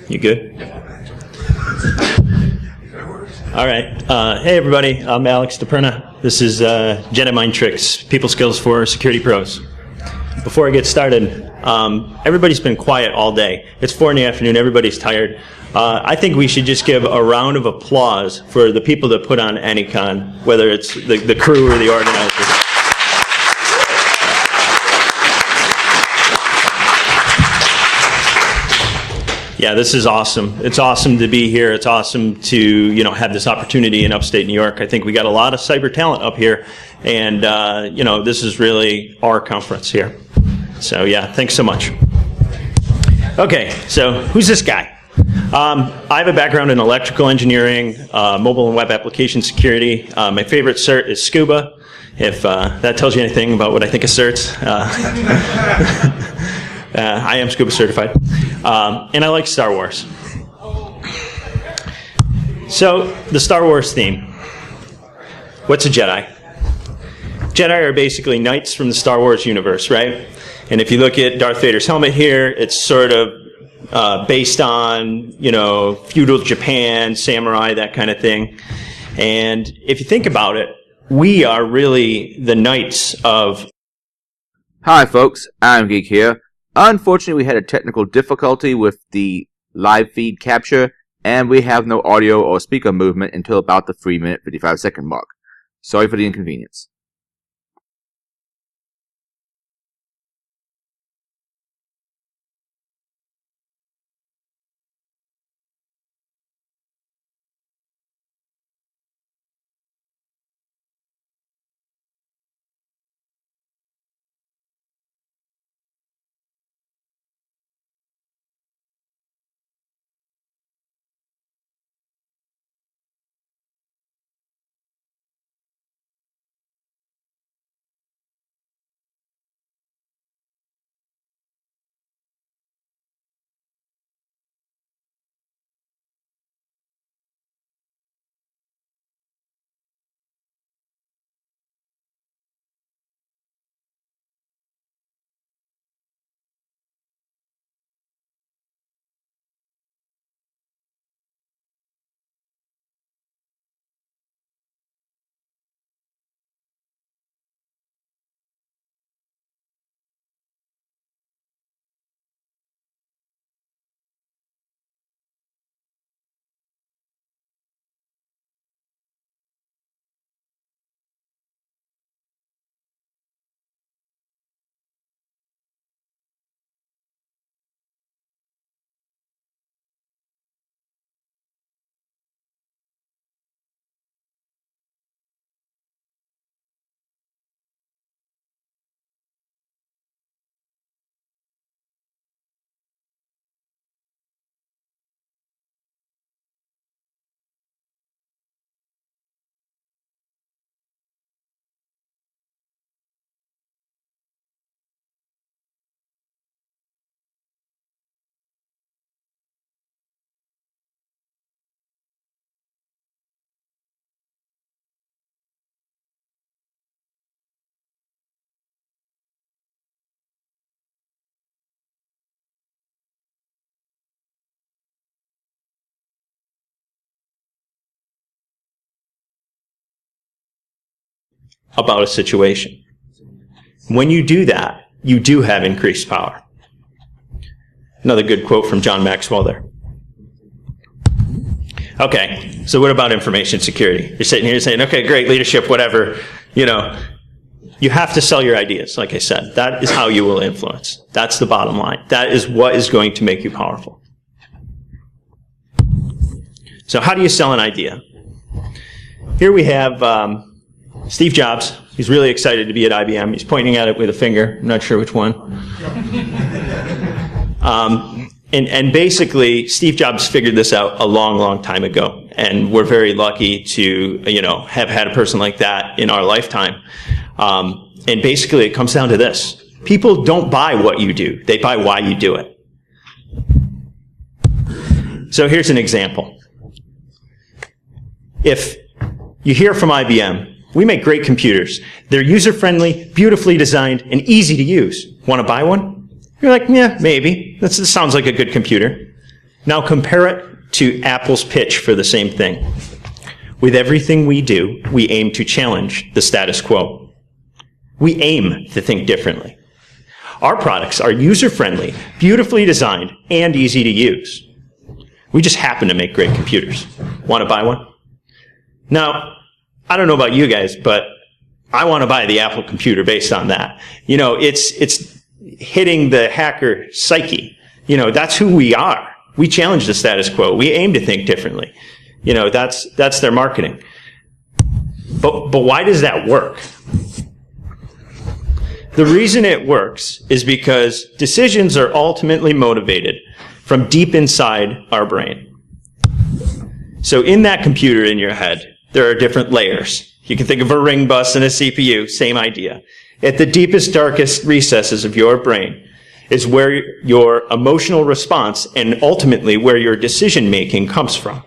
You good? All right. Hey, everybody. I'm Alex DiPerna. This is Jedi Mind Tricks, People Skills for Security Pros. Before I get started, everybody's been quiet all day. It's 4 in the afternoon. Everybody's tired. I think we should just give a round of applause for the people that put on AnyCon, whether it's the crew or the organizers. Yeah, this is awesome. It's awesome to be here. It's awesome to, have this opportunity in upstate New York. I think we got a lot of cyber talent up here, and, this is really our conference here. So, yeah, thanks so much. Okay, so who's this guy? I have a background in electrical engineering, mobile and web application security. My favorite cert is Scuba, if that tells you anything about what I think of certs. I am Scuba certified. And I like Star Wars. So, the Star Wars theme. What's a Jedi? Jedi are basically knights from the Star Wars universe, right? And if you look at Darth Vader's helmet here, it's sort of based on, feudal Japan, samurai, that kind of thing. And if you think about it, we are really the knights of... Hi, folks. I'm Geek here. Unfortunately, we had a technical difficulty with the live feed capture, and we have no audio or speaker movement until about the 3-minute, 55-second mark. Sorry for the inconvenience. about a situation. When you do that, you do have increased power. Another good quote from John Maxwell there. Okay, so what about information security? You're sitting here saying, okay, great, leadership, whatever. You have to sell your ideas, like I said. That is how you will influence. That's the bottom line. That is what is going to make you powerful. So how do you sell an idea? Here we have Steve Jobs. He's really excited to be at IBM. He's pointing at it with a finger. I'm not sure which one. And basically, Steve Jobs figured this out a long, long time ago. And we're very lucky to, have had a person like that in our lifetime. And basically, it comes down to this. People don't buy what you do. They buy why you do it. So here's an example. If you hear from IBM, we make great computers. They're user-friendly, beautifully designed, and easy to use. Want to buy one? You're like, yeah, maybe. This sounds like a good computer. Now compare it to Apple's pitch for the same thing. With everything we do, we aim to challenge the status quo. We aim to think differently. Our products are user-friendly, beautifully designed, and easy to use. We just happen to make great computers. Want to buy one? Now, I don't know about you guys, but I want to buy the Apple computer based on that. You know, it's hitting the hacker psyche. You know, that's who we are. We challenge the status quo. We aim to think differently. You know, that's their marketing. But why does that work? The reason it works is because decisions are ultimately motivated from deep inside our brain. So in that computer in your head, there are different layers. You can think of a ring bus and a CPU, same idea. At the deepest, darkest recesses of your brain is where your emotional response and ultimately where your decision making comes from.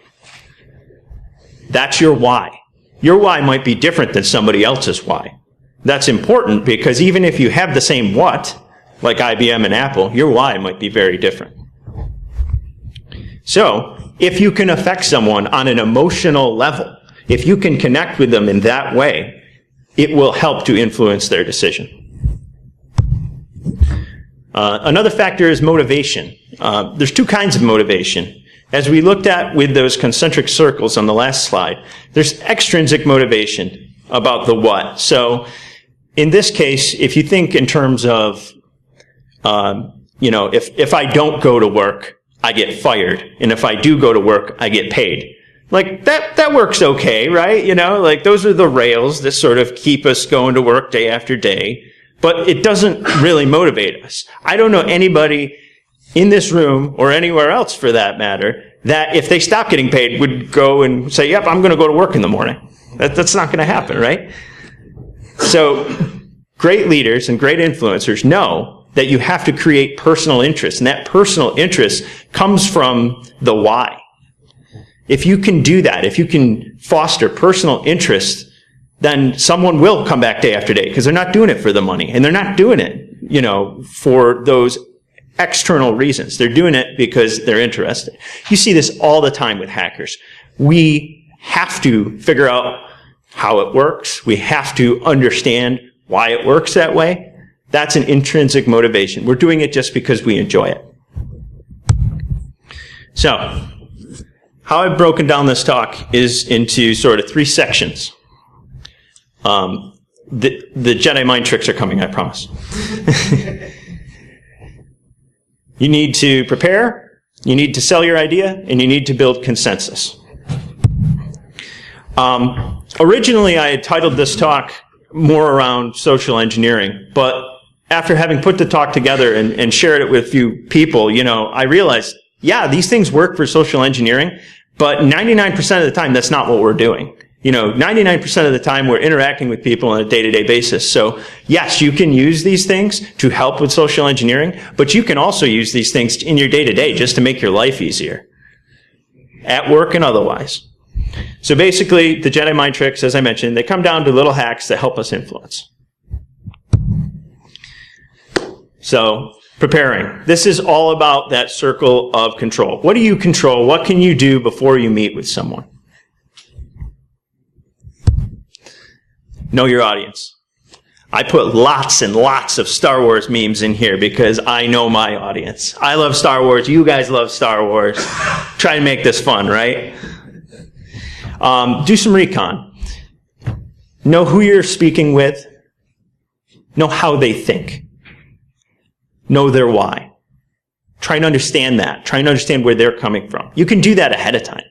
That's your why. Your why might be different than somebody else's why. That's important because even if you have the same what, like IBM and Apple, your why might be very different. So, if you can affect someone on an emotional level, if you can connect with them in that way, it will help to influence their decision. Another factor is motivation. There's two kinds of motivation. As we looked at with those concentric circles on the last slide, there's extrinsic motivation about the what. So, in this case, if you think in terms of, if I don't go to work, I get fired. And if I do go to work, I get paid. Like, that works okay, right? You know, like, those are the rails that sort of keep us going to work day after day. But it doesn't really motivate us. I don't know anybody in this room, or anywhere else for that matter, that if they stop getting paid would go and say, yep, I'm going to go to work in the morning. That's not going to happen, right? So, great leaders and great influencers know that you have to create personal interest, and that personal interest comes from the why. If you can do that, if you can foster personal interest, then someone will come back day after day, because they're not doing it for the money, and they're not doing it, for those external reasons. They're doing it because they're interested. You see this all the time with hackers. We have to figure out how it works. We have to understand why it works that way. That's an intrinsic motivation. We're doing it just because we enjoy it. So, how I've broken down this talk is into sort of 3 sections. The Jedi mind tricks are coming, I promise. You need to prepare, you need to sell your idea, and you need to build consensus. Originally, I had titled this talk more around social engineering, but after having put the talk together and shared it with a few people, I realized, yeah, these things work for social engineering, but 99% of the time, that's not what we're doing. 99% of the time, we're interacting with people on a day-to-day basis. So, yes, you can use these things to help with social engineering, but you can also use these things in your day-to-day just to make your life easier, at work and otherwise. So basically, the Jedi mind tricks, as I mentioned, they come down to little hacks that help us influence. So, preparing. This is all about that circle of control. What do you control? What can you do before you meet with someone? Know your audience. I put lots and lots of Star Wars memes in here because I know my audience. I love Star Wars. You guys love Star Wars. Try to make this fun, right? Do some recon. Know who you're speaking with. Know how they think. Know their why. Try and understand that. Try and understand where they're coming from. You can do that ahead of time.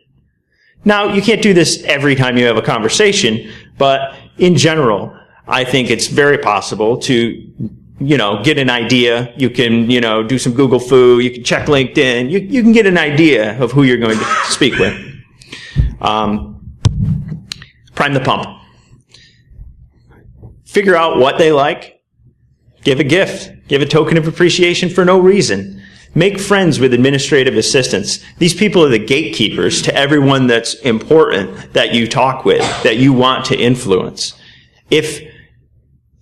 Now, you can't do this every time you have a conversation, but in general, I think it's very possible to, get an idea. You can, do some Google Foo. You can check LinkedIn. You can get an idea of who you're going to speak with. Prime the pump. Figure out what they like. Give a gift. Give a token of appreciation for no reason. Make friends with administrative assistants. These people are the gatekeepers to everyone that's important that you talk with, that you want to influence. If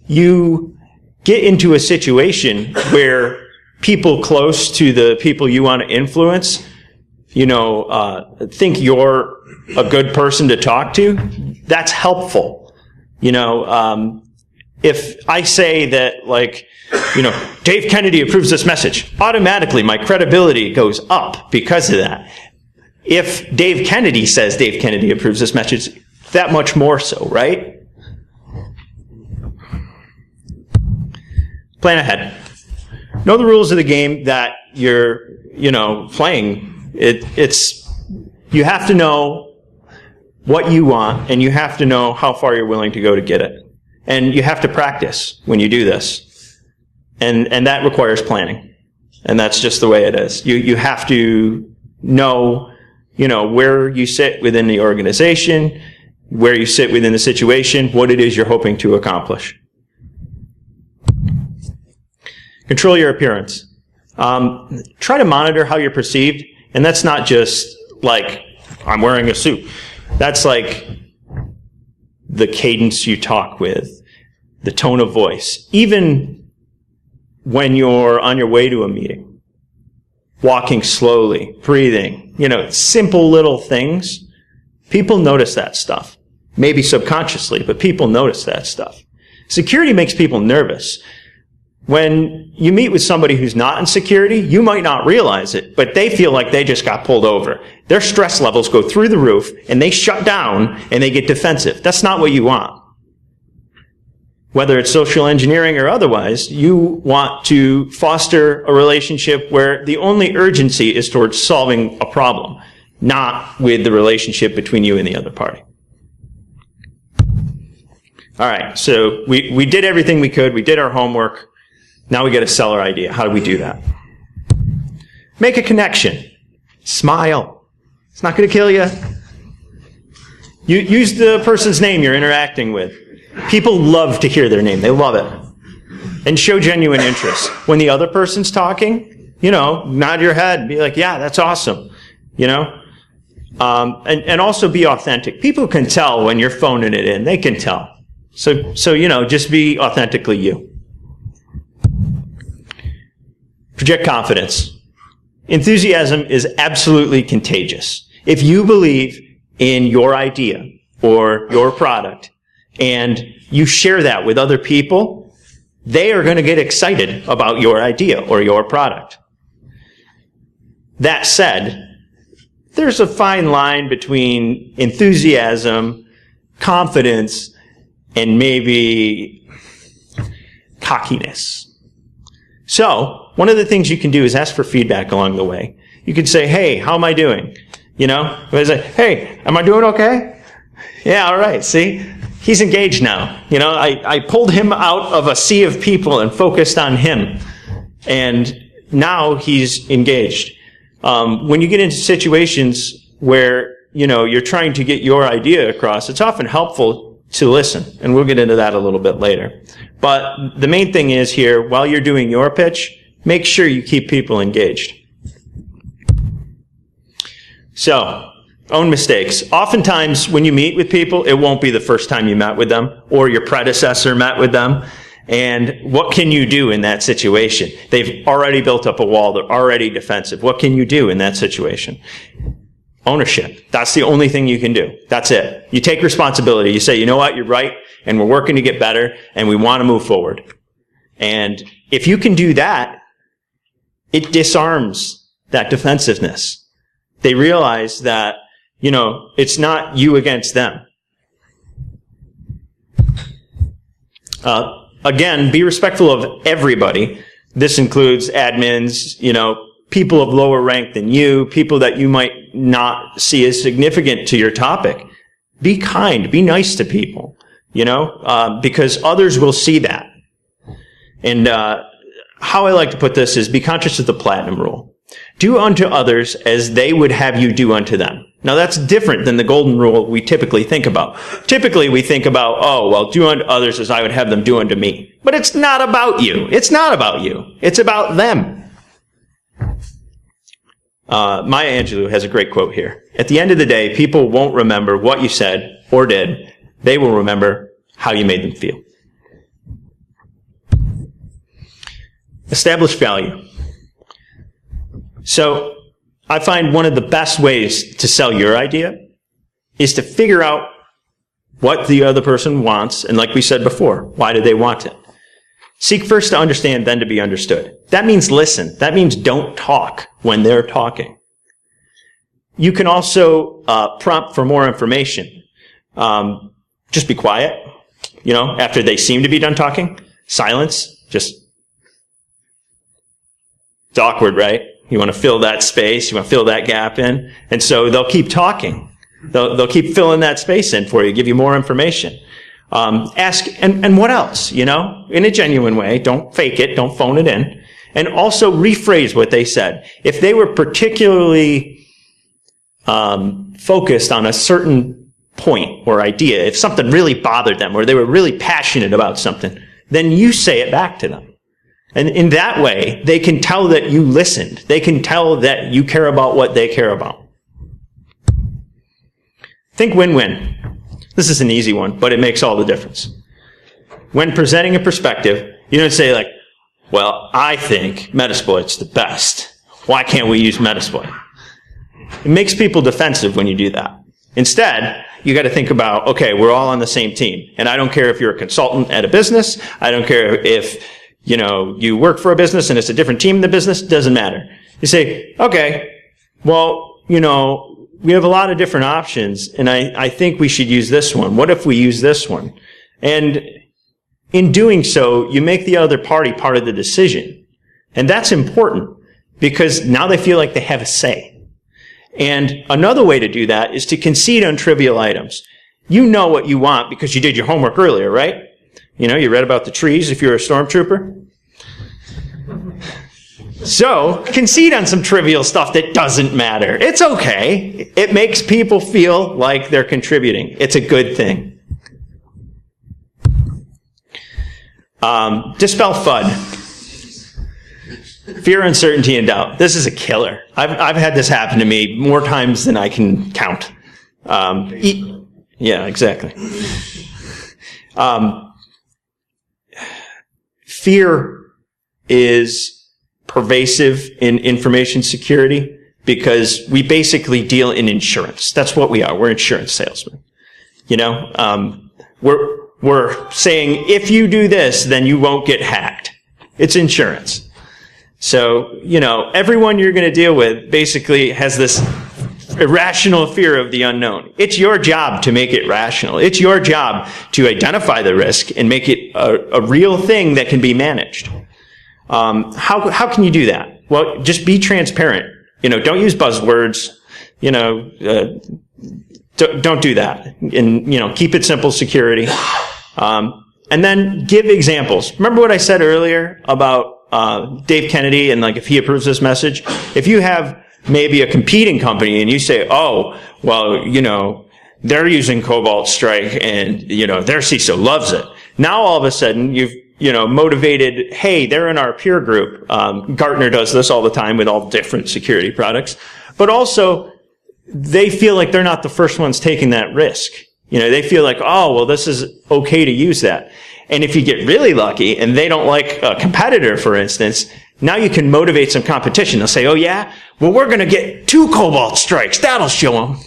you get into a situation where people close to the people you want to influence, think you're a good person to talk to, that's helpful. If I say that, Dave Kennedy approves this message, automatically my credibility goes up because of that. If Dave Kennedy says Dave Kennedy approves this message, that much more so, right? Plan ahead. Know the rules of the game that you're, playing. You have to know what you want, and you have to know how far you're willing to go to get it. And you have to practice when you do this. And that requires planning. And that's just the way it is. You have to know, where you sit within the organization, where you sit within the situation, what it is you're hoping to accomplish. Control your appearance. Try to monitor how you're perceived. And that's not just like, I'm wearing a suit. That's like the cadence you talk with, the tone of voice. Even when you're on your way to a meeting, walking slowly, breathing, simple little things. People notice that stuff. Maybe subconsciously, but people notice that stuff. Security makes people nervous. When you meet with somebody who's not in security, you might not realize it, but they feel like they just got pulled over. Their stress levels go through the roof, and they shut down, and they get defensive. That's not what you want. Whether it's social engineering or otherwise, you want to foster a relationship where the only urgency is towards solving a problem, not with the relationship between you and the other party. All right, so we did everything we could. We did our homework. Now we got to sell our idea. How do we do that? Make a connection. Smile. It's not going to kill you. Use the person's name you're interacting with. People love to hear their name. They love it. And show genuine interest. When the other person's talking, nod your head. Be like, yeah, that's awesome. And also be authentic. People can tell when you're phoning it in. They can tell. So just be authentically you. Project confidence. Enthusiasm is absolutely contagious. If you believe in your idea or your product and you share that with other people, they are going to get excited about your idea or your product. That said, there's a fine line between enthusiasm, confidence, and maybe cockiness. So, one of the things you can do is ask for feedback along the way. You can say, hey, how am I doing? Say, hey, am I doing okay? Yeah, all right, see? He's engaged now. I pulled him out of a sea of people and focused on him. And now he's engaged. When you get into situations where, you're trying to get your idea across, it's often helpful to listen. And we'll get into that a little bit later. But the main thing is here, while you're doing your pitch, make sure you keep people engaged. So, own mistakes. Oftentimes, when you meet with people, it won't be the first time you met with them, or your predecessor met with them. And what can you do in that situation? They've already built up a wall. They're already defensive. What can you do in that situation? Ownership. That's the only thing you can do. That's it. You take responsibility. You say, you know what, you're right, and we're working to get better, and we want to move forward. And if you can do that, it disarms that defensiveness. They realize that, it's not you against them. Again, be respectful of everybody. This includes admins, people of lower rank than you, people that you might not see as significant to your topic. Be kind, be nice to people, because others will see that. And how I like to put this is be conscious of the platinum rule. Do unto others as they would have you do unto them. Now that's different than the golden rule we typically think about. Typically we think about, do unto others as I would have them do unto me. But it's not about you. It's not about you. It's about them. Maya Angelou has a great quote here. At the end of the day, people won't remember what you said or did. They will remember how you made them feel. Establish value. So I find one of the best ways to sell your idea is to figure out what the other person wants, and like we said before, why do they want it? Seek first to understand, then to be understood. That means listen. That means don't talk when they're talking. You can also prompt for more information. Just be quiet. After they seem to be done talking, silence. It's awkward, right? You want to fill that space. You want to fill that gap in. And so they'll keep talking. They'll keep filling that space in for you, give you more information. Ask, and what else, in a genuine way. Don't fake it. Don't phone it in. And also rephrase what they said. If they were particularly focused on a certain point or idea, if something really bothered them or they were really passionate about something, then you say it back to them. And in that way, they can tell that you listened. They can tell that you care about what they care about. Think win-win. This is an easy one, but it makes all the difference. When presenting a perspective, you don't say like, well, I think Metasploit's the best. Why can't we use Metasploit? It makes people defensive when you do that. Instead, you got to think about, okay, we're all on the same team. And I don't care if you're a consultant at a business. I don't care if, you work for a business and it's a different team in the business. It doesn't matter. You say, okay, well, we have a lot of different options, and I think we should use this one. What if we use this one? And in doing so, you make the other party part of the decision. And that's important because now they feel like they have a say. And another way to do that is to concede on trivial items. You know what you want because you did your homework earlier, right? You read about the trees if you're a stormtrooper. So, concede on some trivial stuff that doesn't matter. It's okay. It makes people feel like they're contributing. It's a good thing. Dispel FUD. Fear, uncertainty, and doubt. This is a killer. I've had this happen to me more times than I can count. Yeah, exactly. Fear is pervasive in information security because we basically deal in insurance. That's what we are. We're insurance salesmen. We're saying if you do this, then you won't get hacked. It's insurance. So, everyone you're going to deal with basically has this irrational fear of the unknown. It's your job to make it rational. It's your job to identify the risk and make it a real thing that can be managed. How can you do that? Well, just be transparent. Don't use buzzwords. Don't do that. And, keep it simple security. And then give examples. Remember what I said earlier about Dave Kennedy and if he approves this message? If you have maybe a competing company and you say, oh, well, they're using Cobalt Strike and, their CISO loves it. Now all of a sudden you've, motivated, hey, they're in our peer group. Gartner does this all the time with all different security products. But also, they feel like they're not the first ones taking that risk. They feel like, oh, well, this is okay to use that. And if you get really lucky and they don't like a competitor, for instance, now you can motivate some competition. They'll say, oh, yeah? Well, we're going to get 2 Cobalt Strikes. That'll show them.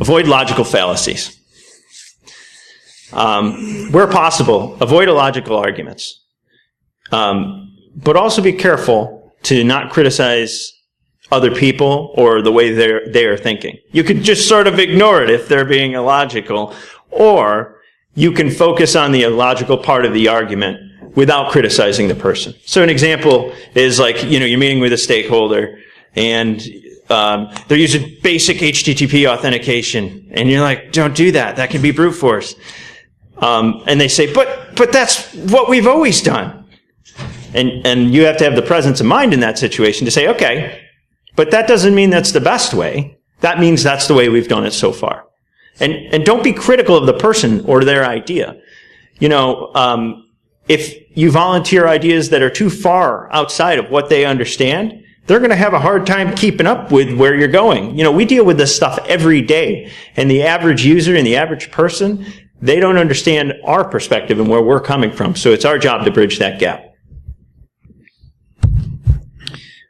Avoid logical fallacies. Where possible, avoid illogical arguments. But also be careful to not criticize other people or the way they are thinking. You could just sort of ignore it if they're being illogical, or you can focus on the illogical part of the argument without criticizing the person. So an example is you're meeting with a stakeholder and they're using basic HTTP authentication, and you're like, don't do that. That can be brute force. And they say, but that's what we've always done. And you have to have the presence of mind in that situation to say, okay, but that doesn't mean that's the best way. That means that's the way we've done it so far. And don't be critical of the person or their idea. If you volunteer ideas that are too far outside of what they understand, they're going to have a hard time keeping up with where you're going. We deal with this stuff every day. And the average user and the average person, they don't understand our perspective and where we're coming from. So it's our job to bridge that gap.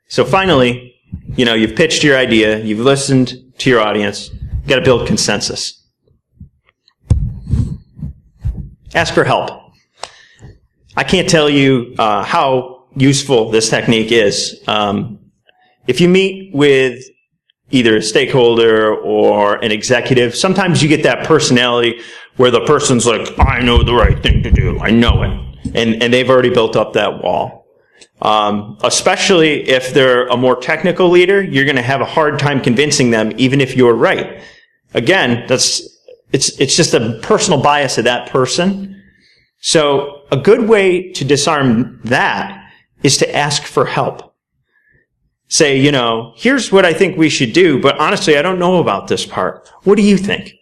So finally, you've pitched your idea, you've listened to your audience, you've got to build consensus. Ask for help. I can't tell you how useful this technique is. If you meet with either a stakeholder or an executive, sometimes you get that personality where the person's like, I know the right thing to do, I know it. And they've already built up that wall. Especially if they're a more technical leader, you're going to have a hard time convincing them, even if you're right. Again, it's just a personal bias of that person. So a good way to disarm that is to ask for help. Say, here's what I think we should do, but honestly, I don't know about this part. What do you think?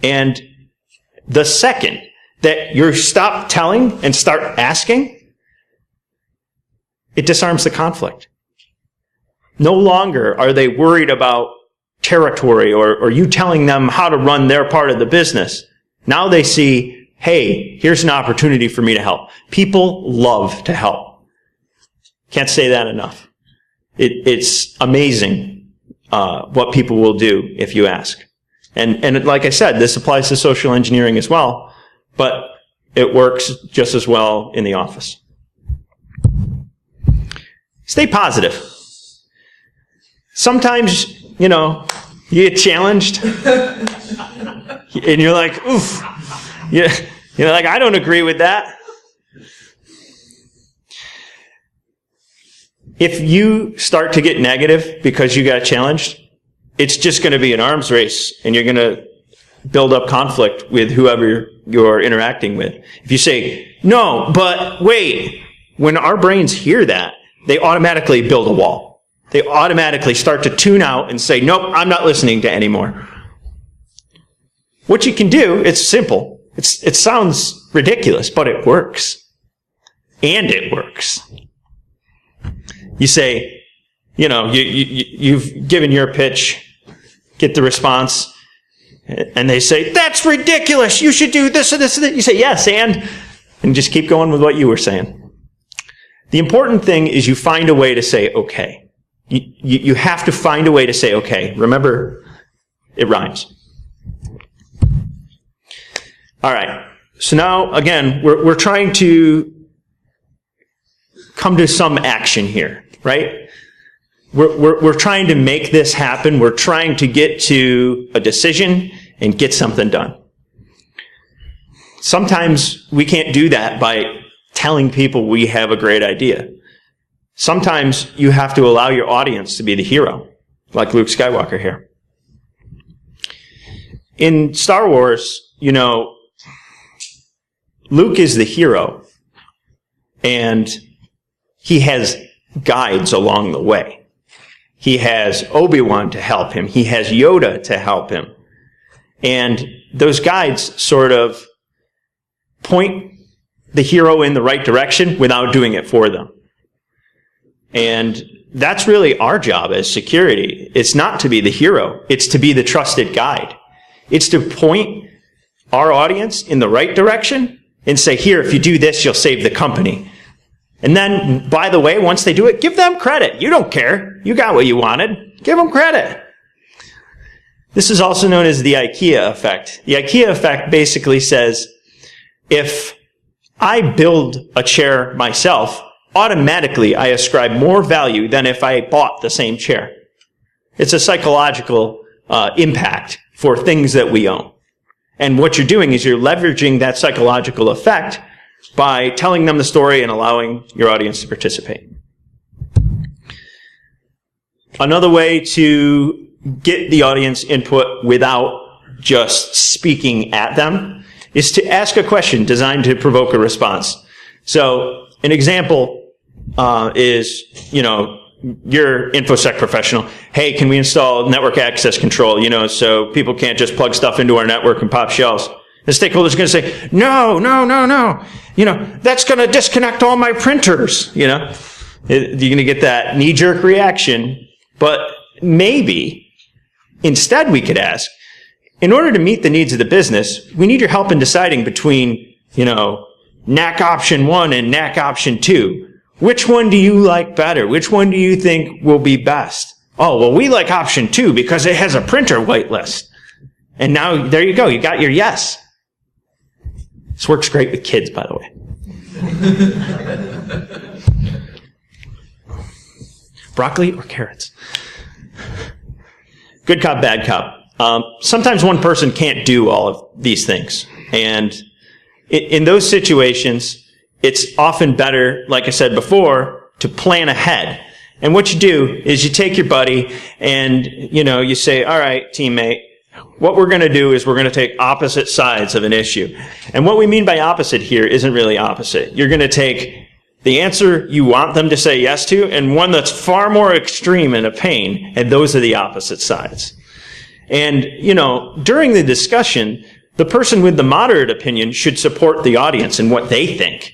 And the second that you stop telling and start asking, it disarms the conflict. No longer are they worried about territory or you telling them how to run their part of the business. Now they see, hey, here's an opportunity for me to help. People love to help. Can't say that enough. It's amazing what people will do if you ask. And like I said, this applies to social engineering as well, but it works just as well in the office. Stay positive. Sometimes, you get challenged and you're like, oof, like, I don't agree with that. If you start to get negative because you got challenged, it's just going to be an arms race and you're going to build up conflict with whoever you're interacting with. If you say, no, but wait, when our brains hear that, they automatically build a wall. They automatically start to tune out and say, nope, I'm not listening to anymore. What you can do, it's simple. It sounds ridiculous, but it works. And it works. You say, you've given your pitch, get the response, and they say, that's ridiculous, you should do this and this and that. You say, yes, and just keep going with what you were saying. The important thing is you find a way to say okay. You have to find a way to say okay. Remember, it rhymes. All right. So now, again, we're trying to come to some action here, right? We're trying to make this happen. We're trying to get to a decision and get something done. Sometimes we can't do that by telling people we have a great idea. Sometimes you have to allow your audience to be the hero, like Luke Skywalker here. In Star Wars, Luke is the hero, and he has guides along the way. He has Obi-Wan to help him. He has Yoda to help him. And those guides sort of point the hero in the right direction without doing it for them. And that's really our job as security. It's not to be the hero. It's to be the trusted guide. It's to point our audience in the right direction and say, here, if you do this, you'll save the company. And then, by the way, once they do it, give them credit. You don't care. You got what you wanted. Give them credit. This is also known as the IKEA effect. The IKEA effect basically says, if I build a chair myself, automatically I ascribe more value than if I bought the same chair. It's a psychological impact for things that we own. And what you're doing is you're leveraging that psychological effect by telling them the story and allowing your audience to participate. Another way to get the audience input without just speaking at them is to ask a question designed to provoke a response. So an example is, you're InfoSec professional. Hey, can we install network access control, so people can't just plug stuff into our network and pop shells? The stakeholder's going to say, no. That's going to disconnect all my printers, You're going to get that knee-jerk reaction. But maybe instead we could ask, in order to meet the needs of the business, we need your help in deciding between, NAC option 1 and NAC option 2. Which one do you like better? Which one do you think will be best? Oh, well, we like option 2 because it has a printer whitelist. And now, there you go. You got your yes. This works great with kids, by the way. Broccoli or carrots? Good cop, bad cop. Sometimes one person can't do all of these things. And in those situations, it's often better, like I said before, to plan ahead. And what you do is you take your buddy and, you say, all right, teammate, what we're going to do is we're going to take opposite sides of an issue. And what we mean by opposite here isn't really opposite. You're going to take the answer you want them to say yes to and one that's far more extreme and a pain, and those are the opposite sides. And, during the discussion, the person with the moderate opinion should support the audience in what they think.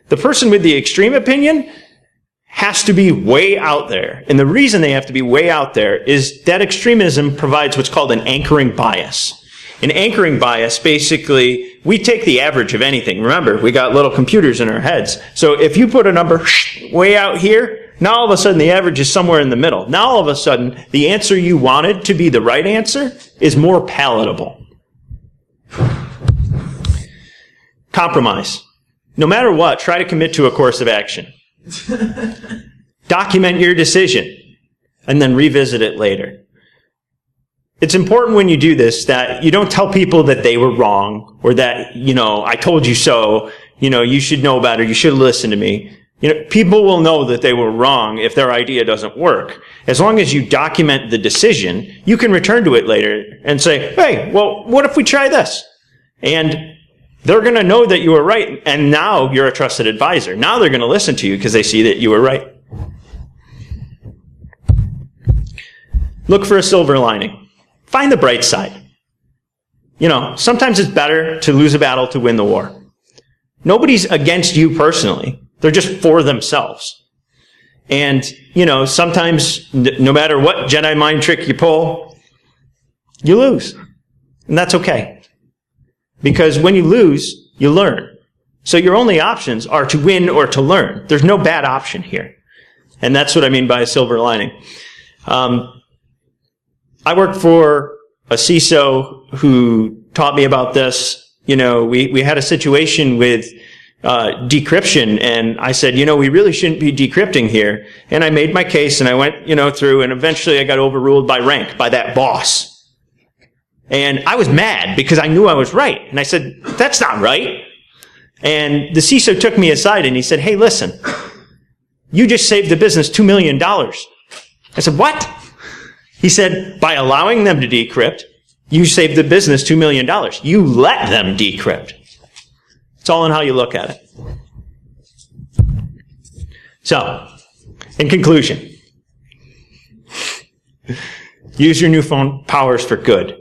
The person with the extreme opinion has to be way out there. And the reason they have to be way out there is that extremism provides what's called an anchoring bias. An anchoring bias, basically, we take the average of anything. Remember, we got little computers in our heads. So if you put a number way out here, now all of a sudden the average is somewhere in the middle. Now all of a sudden, the answer you wanted to be the right answer is more palatable. Compromise. No matter what, try to commit to a course of action. Document your decision and then revisit it later. It's important when you do this that you don't tell people that they were wrong or that, I told you so, you should know better, you should listen to me. People will know that they were wrong if their idea doesn't work. As long as you document the decision, you can return to it later and say, hey, well, what if we try this? And they're going to know that you were right, and now you're a trusted advisor. Now they're going to listen to you because they see that you were right. Look for a silver lining. Find the bright side. Sometimes it's better to lose a battle to win the war. Nobody's against you personally. They're just for themselves. And, sometimes, no matter what Jedi mind trick you pull, you lose. And that's okay. Because when you lose, you learn. So your only options are to win or to learn. There's no bad option here. And that's what I mean by a silver lining. I worked for a CISO who taught me about this. We had a situation with decryption, and I said, we really shouldn't be decrypting here. And I made my case, and I went, through, and eventually I got overruled by rank, by that boss. And I was mad because I knew I was right. And I said, that's not right. And the CISO took me aside and he said, hey, listen, you just saved the business $2 million. I said, what? He said, by allowing them to decrypt, you saved the business $2 million. You let them decrypt. It's all in how you look at it. So, in conclusion, use your newfound powers for good.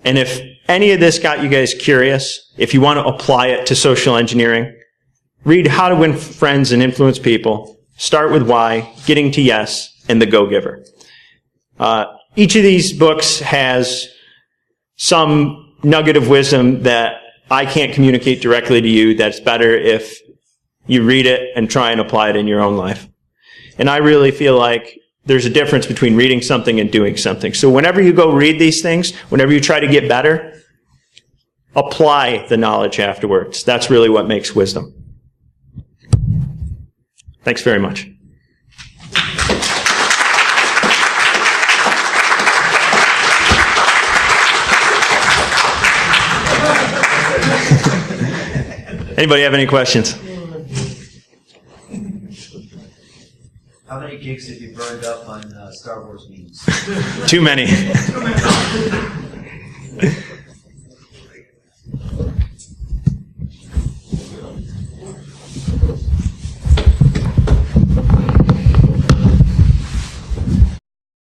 And if any of this got you guys curious, if you want to apply it to social engineering, read How to Win Friends and Influence People, Start with Why, Getting to Yes, and The Go-Giver. Each of these books has some nugget of wisdom that I can't communicate directly to you that's better if you read it and try and apply it in your own life. And I really feel like there's a difference between reading something and doing something. So whenever you go read these things, whenever you try to get better, apply the knowledge afterwards. That's really what makes wisdom. Thanks very much. Anybody have any questions? How many gigs have you burned up on Star Wars memes? Too many.